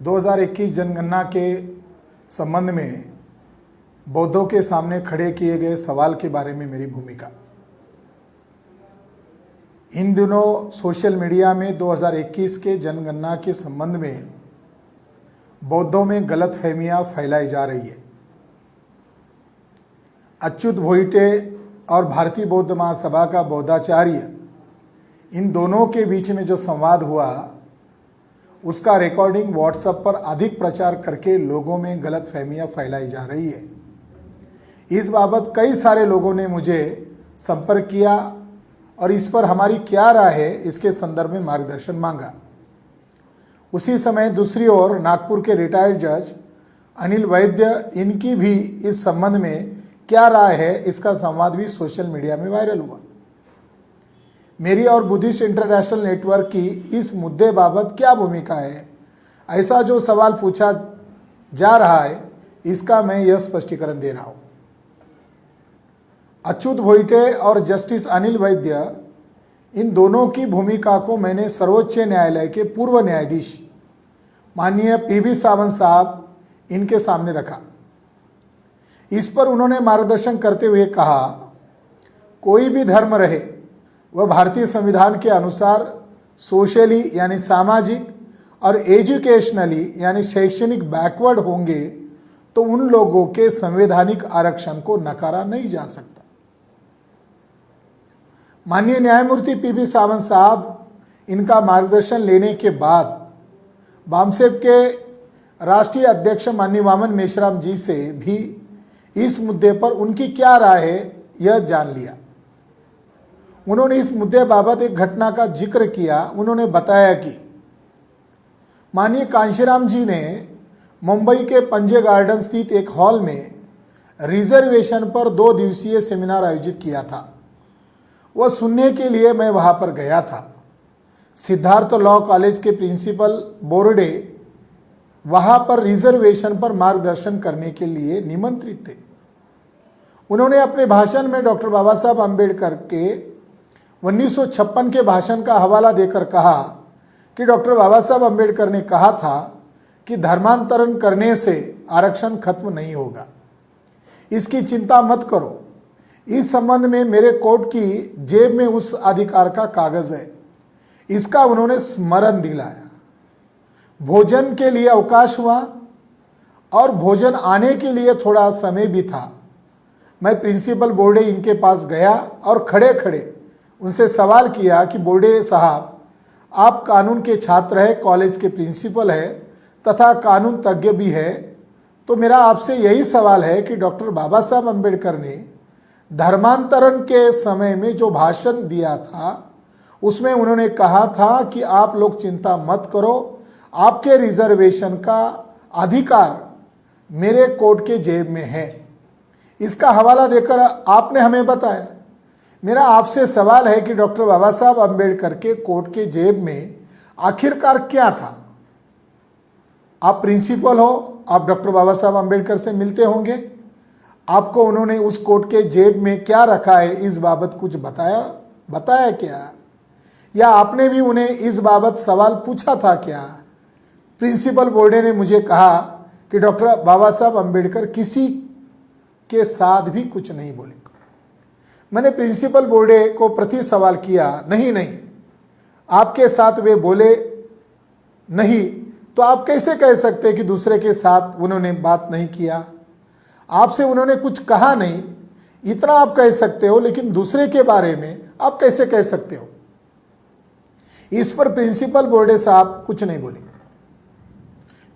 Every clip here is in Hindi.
2021 जनगणना के संबंध में बौद्धों के सामने खड़े किए गए सवाल के बारे में मेरी भूमिका। इन दिनों सोशल मीडिया में 2021 के जनगणना के संबंध में बौद्धों में गलतफहमियां फैलाई जा रही है। अच्युत भोईटे और भारतीय बौद्ध महासभा का बौद्धाचार्य, इन दोनों के बीच में जो संवाद हुआ उसका रिकॉर्डिंग व्हाट्सएप पर अधिक प्रचार करके लोगों में गलतफहमियां फैलाई जा रही है। इस बाबत कई सारे लोगों ने मुझे संपर्क किया और इस पर हमारी क्या राय है इसके संदर्भ में मार्गदर्शन मांगा। उसी समय दूसरी ओर नागपुर के रिटायर्ड जज अनिल वैद्य, इनकी भी इस संबंध में क्या राय है इसका संवाद भी सोशल मीडिया में वायरल हुआ। मेरी और बुद्धिस्ट इंटरनेशनल नेटवर्क की इस मुद्दे बाबत क्या भूमिका है, ऐसा जो सवाल पूछा जा रहा है, इसका मैं यह स्पष्टीकरण दे रहा हूं। अच्युत भोईटे और जस्टिस अनिल वैद्य, इन दोनों की भूमिका को मैंने सर्वोच्च न्यायालय के पूर्व न्यायाधीश माननीय पी.बी. सावंत साहब इनके सामने रखा। इस पर उन्होंने मार्गदर्शन करते हुए कहा, कोई भी धर्म रहे वह भारतीय संविधान के अनुसार सोशली यानी सामाजिक और एजुकेशनली यानी शैक्षणिक बैकवर्ड होंगे तो उन लोगों के संवैधानिक आरक्षण को नकारा नहीं जा सकता। माननीय न्यायमूर्ति पी.बी. सावंत साहब, इनका मार्गदर्शन लेने के बाद बामसेफ के राष्ट्रीय अध्यक्ष माननीय वामन मेश्राम जी से भी इस मुद्दे पर उनकी क्या राय है यह जान लिया। उन्होंने इस मुद्दे बाबत एक घटना का जिक्र किया। उन्होंने बताया कि माननीय कांशीराम जी ने मुंबई के पंजे गार्डन स्थित एक हॉल में रिजर्वेशन पर 2 दिवसीय सेमिनार आयोजित किया था। वह सुनने के लिए मैं वहां पर गया था। सिद्धार्थ लॉ कॉलेज के प्रिंसिपल बोर्डे वहां पर रिजर्वेशन पर मार्गदर्शन करने के लिए निमंत्रित थे। उन्होंने अपने भाषण में डॉक्टर बाबा साहब अम्बेडकर के 1956 के भाषण का हवाला देकर कहा कि डॉक्टर बाबा साहब अम्बेडकर ने कहा था कि धर्मांतरण करने से आरक्षण खत्म नहीं होगा, इसकी चिंता मत करो। इस संबंध में मेरे कोर्ट की जेब में उस अधिकार का कागज है, इसका उन्होंने स्मरण दिलाया। भोजन के लिए अवकाश हुआ और भोजन आने के लिए थोड़ा समय भी था। मैं प्रिंसिपल बोर्डे इनके पास गया और खड़े खड़े उनसे सवाल किया कि बोर्डे साहब, आप कानून के छात्र हैं, कॉलेज के प्रिंसिपल है तथा कानून तज्ञ भी है, तो मेरा आपसे यही सवाल है कि डॉक्टर बाबा साहब अम्बेडकर ने धर्मांतरण के समय में जो भाषण दिया था उसमें उन्होंने कहा था कि आप लोग चिंता मत करो, आपके रिजर्वेशन का अधिकार मेरे कोर्ट के जेब में है। इसका हवाला देकर आपने हमें बताया। मेरा आपसे सवाल है कि डॉक्टर बाबा साहब अम्बेडकर के कोर्ट के जेब में आखिरकार क्या था? आप प्रिंसिपल हो, आप डॉक्टर बाबा साहब अम्बेडकर से मिलते होंगे, आपको उन्होंने उस कोर्ट के जेब में क्या रखा है इस बाबत कुछ बताया क्या? या आपने भी उन्हें इस बाबत सवाल पूछा था क्या? प्रिंसिपल बोर्डे ने मुझे कहा कि डॉक्टर बाबा साहब अम्बेडकर किसी के साथ भी कुछ नहीं बोले। मैंने प्रिंसिपल बोर्डे को प्रति सवाल किया, नहीं, आपके साथ वे बोले नहीं, तो आप कैसे कह सकते हैं कि दूसरे के साथ उन्होंने बात नहीं किया? आपसे उन्होंने कुछ कहा नहीं, इतना आप कह सकते हो, लेकिन दूसरे के बारे में आप कैसे कह सकते हो? इस पर प्रिंसिपल बोर्डे साहब कुछ नहीं बोले।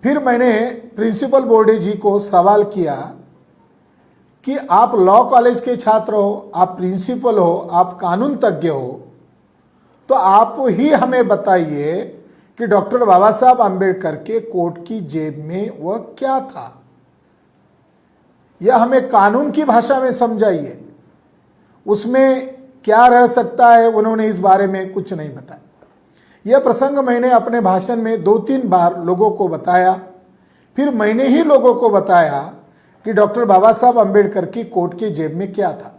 फिर मैंने प्रिंसिपल बोर्डे जी को सवाल किया कि आप लॉ कॉलेज के छात्र हो, आप प्रिंसिपल हो, आप कानून तज्ञ हो, तो आप ही हमें बताइए कि डॉक्टर बाबा साहब अम्बेडकर के कोर्ट की जेब में वह क्या था? यह हमें कानून की भाषा में समझाइए, उसमें क्या रह सकता है। उन्होंने इस बारे में कुछ नहीं बताया। यह प्रसंग मैंने अपने भाषण में 2-3 बार लोगों को बताया। फिर मैंने ही लोगों को बताया कि डॉक्टर बाबा साहब अम्बेडकर की कोर्ट की जेब में क्या था।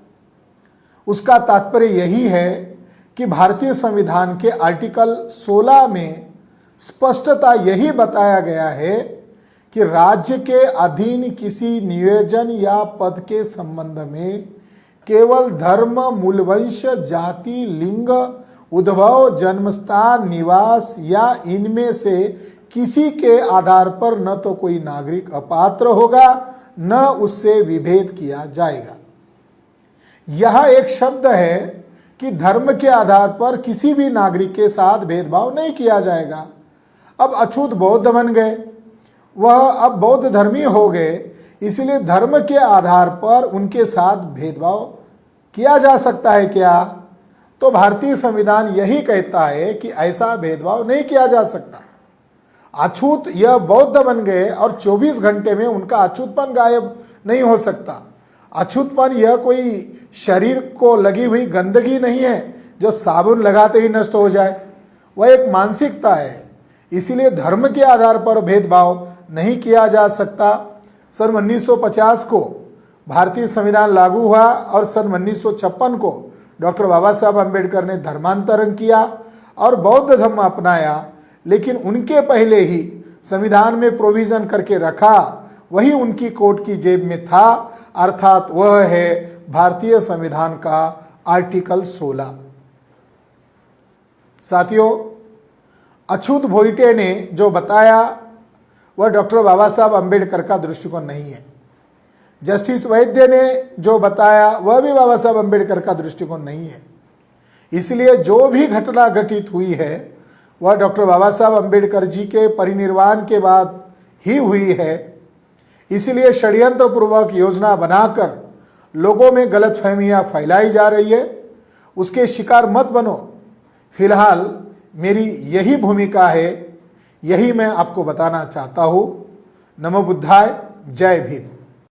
उसका तात्पर्य यही है कि भारतीय संविधान के आर्टिकल 16 में स्पष्टता यही बताया गया है कि राज्य के अधीन किसी नियोजन या पद के संबंध में केवल धर्म, मूलवंश, जाति, लिंग, उद्भव, जन्मस्थान, निवास या इनमें से किसी के आधार पर न तो कोई नागरिक अपात्र होगा न उससे विभेद किया जाएगा। यह एक शब्द है कि धर्म के आधार पर किसी भी नागरिक के साथ भेदभाव नहीं किया जाएगा। अब अछूत बौद्ध बन गए, वह अब बौद्ध धर्मी हो गए, इसलिए धर्म के आधार पर उनके साथ भेदभाव किया जा सकता है क्या? तो भारतीय संविधान यही कहता है कि ऐसा भेदभाव नहीं किया जा सकता। अछूत यह बौद्ध बन गए और 24 घंटे में उनका अछूतपन गायब नहीं हो सकता। अछूतपन यह कोई शरीर को लगी हुई गंदगी नहीं है जो साबुन लगाते ही नष्ट हो जाए, वह एक मानसिकता है। इसलिए धर्म के आधार पर भेदभाव नहीं किया जा सकता। सन 1950 को भारतीय संविधान लागू हुआ और सन 1956 को डॉक्टर बाबा साहब अम्बेडकर ने धर्मांतरण किया और बौद्ध धर्म अपनाया, लेकिन उनके पहले ही संविधान में प्रोविजन करके रखा, वही उनकी कोट की जेब में था, अर्थात वह है भारतीय संविधान का आर्टिकल 16। साथियों, अछूत भोईटे ने जो बताया वह डॉक्टर बाबा साहब अम्बेडकर का दृष्टिकोण नहीं है। जस्टिस वैद्य ने जो बताया वह भी बाबा साहब अम्बेडकर का दृष्टिकोण नहीं है। इसलिए जो भी घटना घटित हुई है वह डॉक्टर बाबा साहब अम्बेडकर जी के परिनिर्वाण के बाद ही हुई है। इसलिए षड्यंत्र पूर्वक योजना बनाकर लोगों में गलतफहमियां फैलाई जा रही है, उसके शिकार मत बनो। फिलहाल मेरी यही भूमिका है, यही मैं आपको बताना चाहता हूँ। नमो बुद्धाय, जय भीम।